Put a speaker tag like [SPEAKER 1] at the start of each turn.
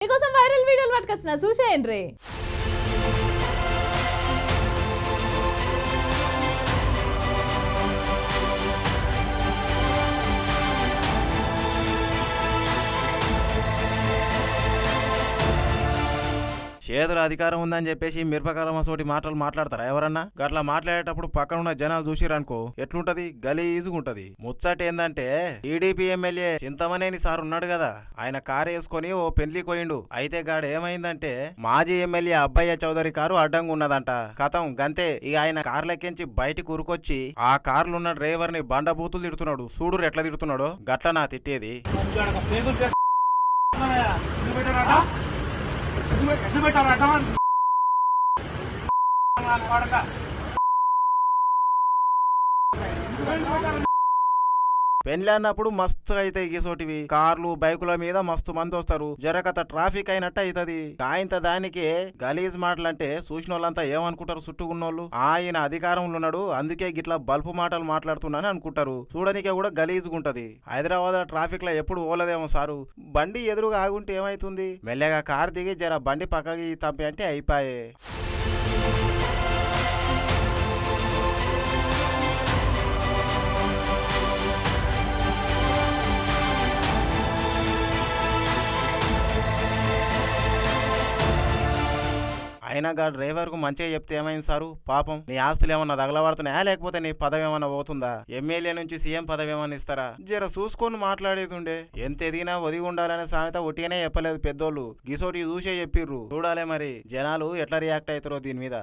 [SPEAKER 1] మీకోసం వైరల్ వీడియోలు పట్టుకొచ్చిన చూసేయండి.
[SPEAKER 2] చేతుల అధికారం ఉందని చెప్పేసి మిరపకారమసోటి మాటలు మాట్లాడతారా ఎవరన్నా? గట్లా మాట్లాడేటప్పుడు పక్కన ఉన్న జనాలు చూసిరనుకో ఎట్లుంటది, గలీజుగుంటది. ముచ్చట ఏందంటే టీడీపీ ఎమ్మెల్యే చింతమనేని సార్ ఉన్నాడు కదా, ఆయన కారు వేసుకొని ఓ పెళ్లి పోయిండు. అయితే గాడు ఏమైందంటే మాజీ ఎమ్మెల్యే అబ్బయ్య చౌదరి కారు అడ్డంగా ఉన్నదంట. కథం గంతే, ఇక ఆయన కార్లెక్కించి బయటికి ఉరుకొచ్చి ఆ కార్లున్న డ్రైవర్ ని బండబూతులు తిడుతున్నాడు. చూడు ఎట్లా తిడుతున్నాడో. గట్ల నా తిట్టేది. పెళ్లి అన్నప్పుడు మస్తు అయితే గీసోటివి కార్లు బైకుల మీద మస్తు మంది వస్తారు. జరకత ట్రాఫిక్ అయినట్టు అవుతుంది. కాయంత దానికే గలీజ్ మాటలంటే చూసిన వాళ్ళంతా ఏమనుకుంటారు? చుట్టుకున్నోళ్ళు ఆయన అధికారంలో ఉన్నాడు అందుకే గిట్లా బల్పు మాటలు మాట్లాడుతున్నాను అనుకుంటారు. చూడనికే కూడా గలీజ్గుంటది. హైదరాబాద్ ట్రాఫిక్ లో ఎప్పుడు ఓలదేమో సారు. బండి ఎదురుగా ఆగుంటే ఏమైతుంది? మెల్లగా కారు దిగి జర బండి పక్కకి తప్పి అంటే అయిపోయే. అయినా గా డ్రైవర్ కు మంచిగా చెప్తే ఏమైంది సారు? పాపం నీ ఆస్తులు ఏమన్నా తగలబడుతున్నాయా లేకపోతే నీ పదవి ఏమన్నా పోతుందా? ఎమ్మెల్యే నుంచి సీఎం పదవి ఏమన్నా ఇస్తారా? జర చూసుకొని మాట్లాడేది ఉండే. ఎంత ఎదిగినా ఒదిగి ఉండాలనే సామెత ఒట్టిగానే చెప్పలేదు పెద్దోళ్ళు. గిసోటి చూసే చెప్పిర్రు. చూడాలే మరి జనాలు ఎట్లా రియాక్ట్ అవుతారో దీని మీద.